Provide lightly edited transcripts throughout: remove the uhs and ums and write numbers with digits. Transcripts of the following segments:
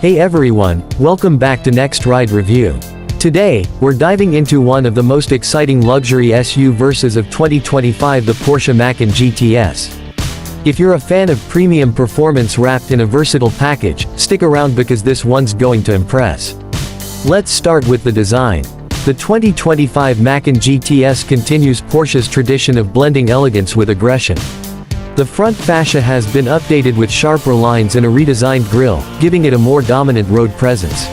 Hey everyone, welcome back to Next Ride Review. Today, we're diving into one of the most exciting luxury SUVs of 2025, the Porsche Macan GTS. If you're a fan of premium performance wrapped in a versatile package, stick around because this one's going to impress. Let's start with the design. The 2025 Macan GTS continues Porsche's tradition of blending elegance with aggression. The front fascia has been updated with sharper lines and a redesigned grille, giving it a more dominant road presence.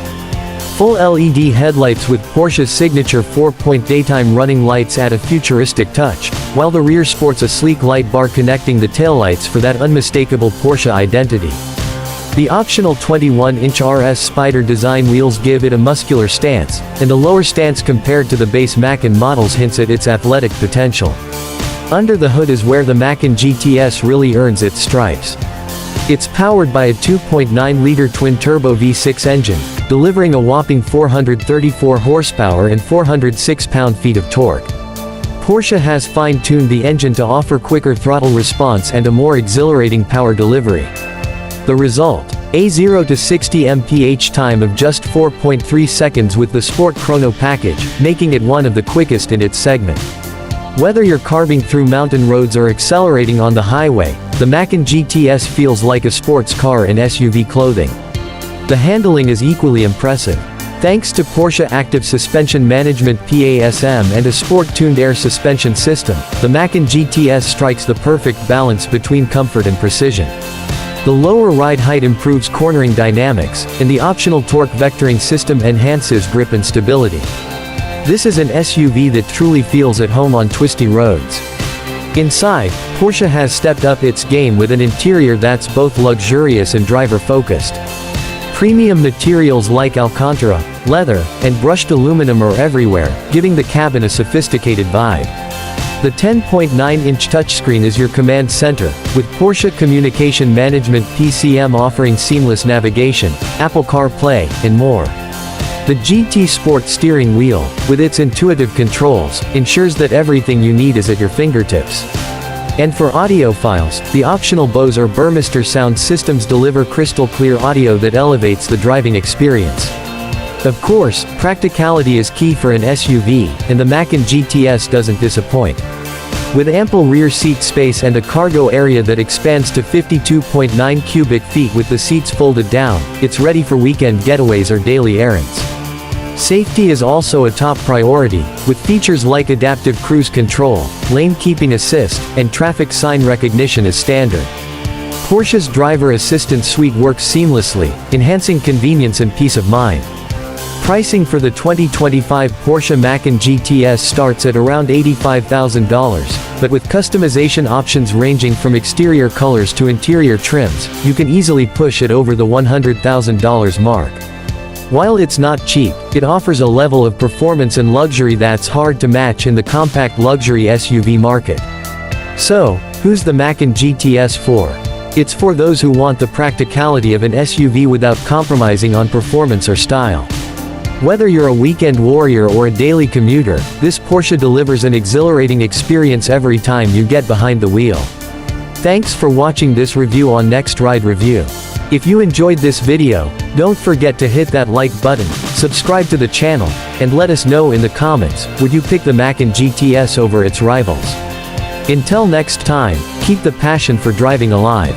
Full LED headlights with Porsche's signature 4-point daytime running lights add a futuristic touch, while the rear sports a sleek light bar connecting the taillights for that unmistakable Porsche identity. The optional 21-inch RS Spider design wheels give it a muscular stance, and a lower stance compared to the base Macan models hints at its athletic potential. Under the hood is where the Macan GTS really earns its stripes. It's powered by a 2.9-liter twin-turbo V6 engine, delivering a whopping 434 horsepower and 406 pound-feet of torque. Porsche has fine-tuned the engine to offer quicker throttle response and a more exhilarating power delivery. The result? A 0 to 60 mph time of just 4.3 seconds with the Sport Chrono package, making it one of the quickest in its segment. Whether you're carving through mountain roads or accelerating on the highway, the Macan GTS feels like a sports car in SUV clothing. The handling is equally impressive. Thanks to Porsche Active Suspension Management (PASM) and a sport-tuned air suspension system, the Macan GTS strikes the perfect balance between comfort and precision. The lower ride height improves cornering dynamics, and the optional torque vectoring system enhances grip and stability. This is an SUV that truly feels at home on twisty roads. Inside, Porsche has stepped up its game with an interior that's both luxurious and driver-focused. Premium materials like Alcantara, leather, and brushed aluminum are everywhere, giving the cabin a sophisticated vibe. The 10.9-inch touchscreen is your command center, with Porsche Communication Management (PCM) offering seamless navigation, Apple CarPlay, and more. The GT Sport steering wheel, with its intuitive controls, ensures that everything you need is at your fingertips. And for audiophiles, the optional Bose or Burmester sound systems deliver crystal-clear audio that elevates the driving experience. Of course, practicality is key for an SUV, and the Macan GTS doesn't disappoint. With ample rear seat space and a cargo area that expands to 52.9 cubic feet with the seats folded down, it's ready for weekend getaways or daily errands. Safety is also a top priority, with features like adaptive cruise control, lane keeping assist, and traffic sign recognition as standard. Porsche's driver assistance suite works seamlessly, enhancing convenience and peace of mind. Pricing for the 2025 Porsche Macan GTS starts at around $85,000, but with customization options ranging from exterior colors to interior trims, you can easily push it over the $100,000 mark. While it's not cheap, it offers a level of performance and luxury that's hard to match in the compact luxury SUV market. So, who's the Macan GTS for? It's for those who want the practicality of an SUV without compromising on performance or style. Whether you're a weekend warrior or a daily commuter, this Porsche delivers an exhilarating experience every time you get behind the wheel. Thanks for watching this review on Next Ride Review. If you enjoyed this video, don't forget to hit that like button, subscribe to the channel, and let us know in the comments, would you pick the Macan GTS over its rivals? Until next time, keep the passion for driving alive.